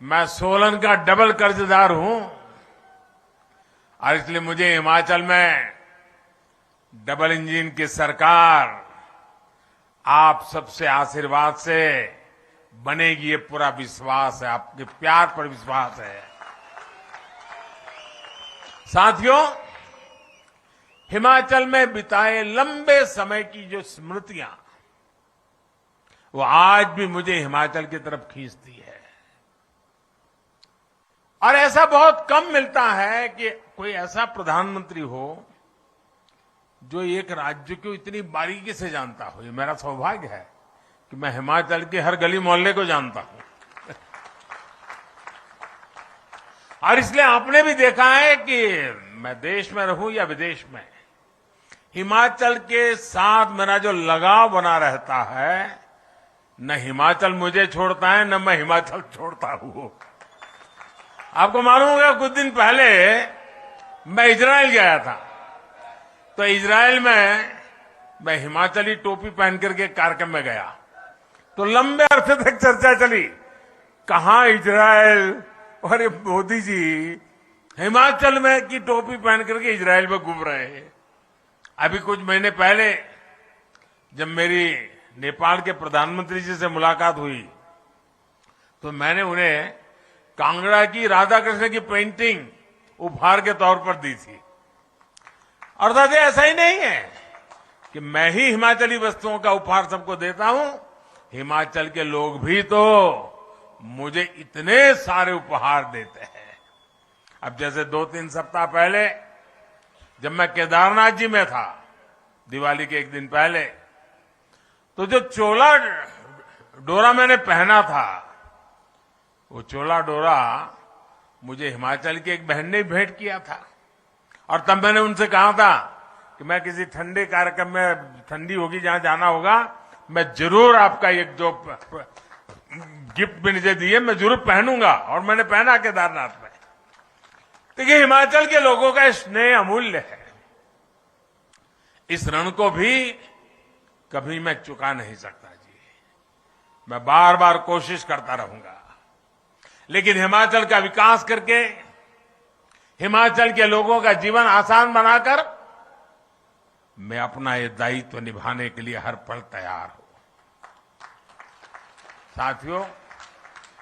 मैं सोलन का डबल कर्जदार हूं और इसलिए मुझे हिमाचल में डबल इंजन की सरकार आप सबसे आशीर्वाद से बनेगी, ये पूरा विश्वास है, आपके प्यार पर विश्वास है। साथियों, हिमाचल में बिताए लंबे समय की जो स्मृतियां वो आज भी मुझे हिमाचल की तरफ खींचती है। और ऐसा बहुत कम मिलता है कि कोई ऐसा प्रधानमंत्री हो जो एक राज्य को इतनी बारीकी से जानता हो। ये मेरा सौभाग्य है कि मैं हिमाचल के हर गली मोहल्ले को जानता हूं। और इसलिए आपने भी देखा है कि मैं देश में रहूं या विदेश में, हिमाचल के साथ मेरा जो लगाव बना रहता है, न हिमाचल मुझे छोड़ता है न मैं हिमाचल छोड़ता हूं। आपको मालूम होगा कुछ दिन पहले मैं इजराइल गया था, तो इजराइल में मैं हिमाचली टोपी पहन करके कार्यक्रम में गया, तो लंबे अरसे तक चर्चा चली, कहां इजराइल और ये मोदी जी हिमाचल में की टोपी पहन करके इजराइल में घूम रहे हैं। अभी कुछ महीने पहले जब मेरी नेपाल के प्रधानमंत्री जी से मुलाकात हुई तो मैंने उन्हें कांगड़ा की राधा कृष्ण की पेंटिंग उपहार के तौर पर दी थी। अर्थात ऐसा ही नहीं है कि मैं ही हिमाचली वस्तुओं का उपहार सबको देता हूं, हिमाचल के लोग भी तो मुझे इतने सारे उपहार देते हैं। अब जैसे 2-3 सप्ताह पहले जब मैं केदारनाथ जी में था, दिवाली के एक दिन पहले, तो जो चोला डोरा मैंने पहना था, वो चोला डोरा मुझे हिमाचल की एक बहन ने भेंट किया था। और तब मैंने उनसे कहा था कि मैं किसी ठंडे कार्यक्रम में, ठंडी होगी जहां जाना होगा, मैं जरूर आपका एक जो गिफ्ट भी मुझे दिए मैं जरूर पहनूंगा। और मैंने पहना केदारनाथ में। देखिए, हिमाचल के लोगों का स्नेह अमूल्य है। इस ऋण को भी कभी मैं चुका नहीं सकता जी। मैं बार बार कोशिश करता रहूंगा, लेकिन हिमाचल का विकास करके, हिमाचल के लोगों का जीवन आसान बनाकर मैं अपना ये दायित्व निभाने के लिए हर पल तैयार हूं। साथियों,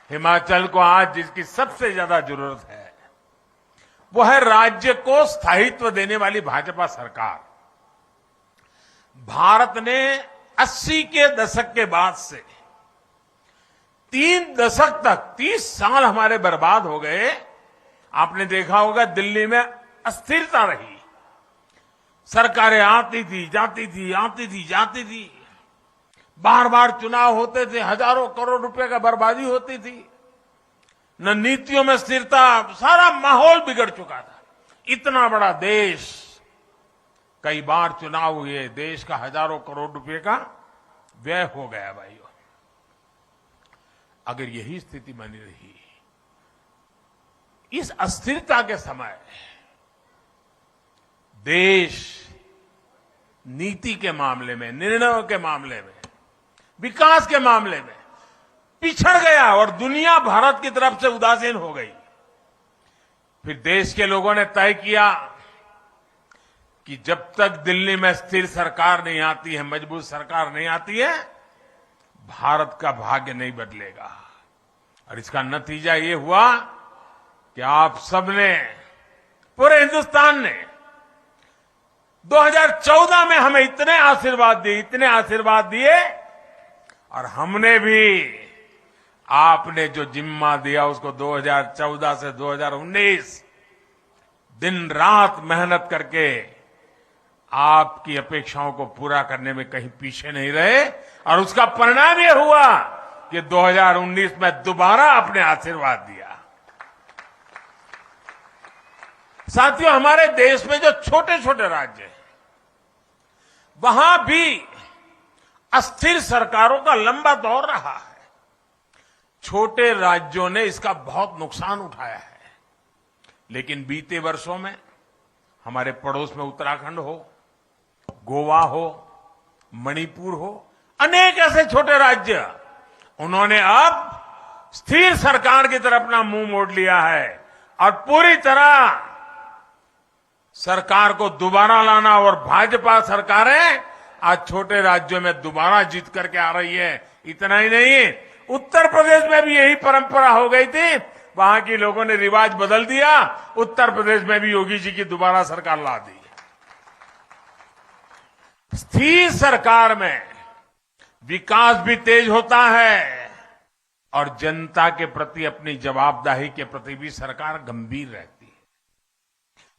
हिमाचल को आज जिसकी सबसे ज्यादा जरूरत है वो है राज्य को स्थायित्व देने वाली भाजपा सरकार। भारत ने 80 के दशक के बाद से 3 दशक तक 30 साल हमारे बर्बाद हो गए। आपने देखा होगा दिल्ली में अस्थिरता रही, सरकारें आती थी जाती थी, आती थी जाती थी, बार बार चुनाव होते थे, हजारों करोड़ रुपए का बर्बादी होती थी, न नीतियों में स्थिरता, सारा माहौल बिगड़ चुका था। इतना बड़ा देश, कई बार चुनाव हुए, देश का हजारों करोड़ रुपए का व्यय हो गया भाइयों। अगर यही स्थिति बनी रही, इस अस्थिरता के समय देश नीति के मामले में, निर्णयों के मामले में, विकास के मामले में पिछड़ गया और दुनिया भारत की तरफ से उदासीन हो गई। फिर देश के लोगों ने तय किया कि जब तक दिल्ली में स्थिर सरकार नहीं आती है, मजबूत सरकार नहीं आती है, भारत का भाग्य नहीं बदलेगा। और इसका नतीजा ये हुआ कि आप सबने, पूरे हिंदुस्तान ने 2014 में हमें इतने आशीर्वाद दिए, इतने आशीर्वाद दिए, और हमने भी आपने जो जिम्मा दिया उसको 2014 से 2019 दिन रात मेहनत करके आपकी अपेक्षाओं को पूरा करने में कहीं पीछे नहीं रहे। और उसका परिणाम यह हुआ कि 2019 में दोबारा आपने आशीर्वाद दिया। साथियों, हमारे देश में जो छोटे छोटे राज्य हैं, वहां भी अस्थिर सरकारों का लंबा दौर रहा है। छोटे राज्यों ने इसका बहुत नुकसान उठाया है। लेकिन बीते वर्षों में हमारे पड़ोस में उत्तराखंड हो, गोवा हो, मणिपुर हो, अनेक ऐसे छोटे राज्य, उन्होंने अब स्थिर सरकार की तरफ अपना मुंह मोड़ लिया है और पूरी तरह सरकार को दोबारा लाना। और भाजपा सरकारें आज छोटे राज्यों में दोबारा जीत करके आ रही है। इतना ही नहीं, उत्तर प्रदेश में भी यही परंपरा हो गई थी, वहां के लोगों ने रिवाज बदल दिया, उत्तर प्रदेश में भी योगी जी की दोबारा सरकार ला दी। स्थिर सरकार में विकास भी तेज होता है और जनता के प्रति अपनी जवाबदेही के प्रति भी सरकार गंभीर रहती है।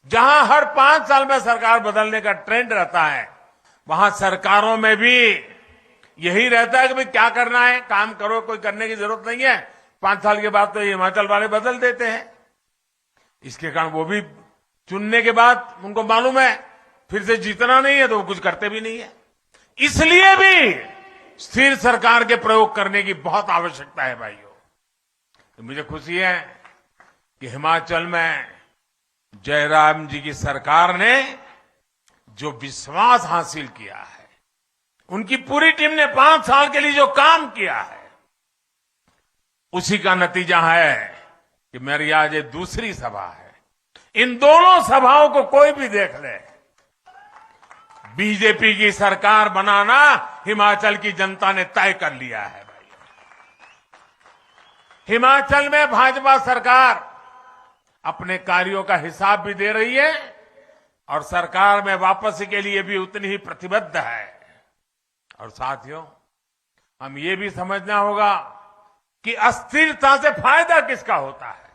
जहां हर 5 साल में सरकार बदलने का ट्रेंड रहता है, वहां सरकारों में भी यही रहता है कि भाई क्या करना है, काम करो, कोई करने की जरूरत नहीं है। 5 साल के बाद तो ये हिमाचल वाले बदल देते हैं। इसके कारण वो भी चुनने के बाद उनको मालूम है फिर से जीतना नहीं है, तो वो कुछ करते भी नहीं है। इसलिए भी स्थिर सरकार के प्रयोग करने की बहुत आवश्यकता है भाइयों। तो मुझे खुशी है कि हिमाचल में जयराम जी की सरकार ने जो विश्वास हासिल किया है, उनकी पूरी टीम ने 5 साल के लिए जो काम किया है, उसी का नतीजा है कि मेरी आज ये दूसरी सभा है। इन दोनों सभाओं को कोई भी देख ले, बीजेपी की सरकार बनाना हिमाचल की जनता ने तय कर लिया है भाई। हिमाचल में भाजपा सरकार अपने कार्यों का हिसाब भी दे रही है और सरकार में वापसी के लिए भी उतनी ही प्रतिबद्ध है। और साथियों, हम ये भी समझना होगा कि अस्थिरता से फायदा किसका होता है।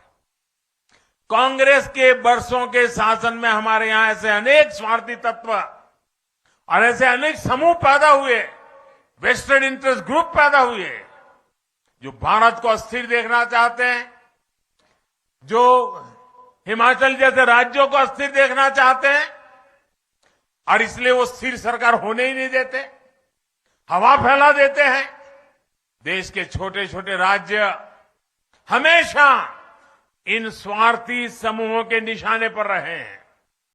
कांग्रेस के वर्षों के शासन में हमारे यहां ऐसे अनेक स्वार्थी तत्व और ऐसे अनेक समूह पैदा हुए, वेस्टेड इंटरेस्ट ग्रुप पैदा हुए, जो भारत को अस्थिर देखना चाहते हैं, जो हिमाचल जैसे राज्यों को अस्थिर देखना चाहते हैं, और इसलिए वो स्थिर सरकार होने ही नहीं देते, हवा फैला देते हैं। देश के छोटे छोटे राज्य हमेशा इन स्वार्थी समूहों के निशाने पर रहे हैं।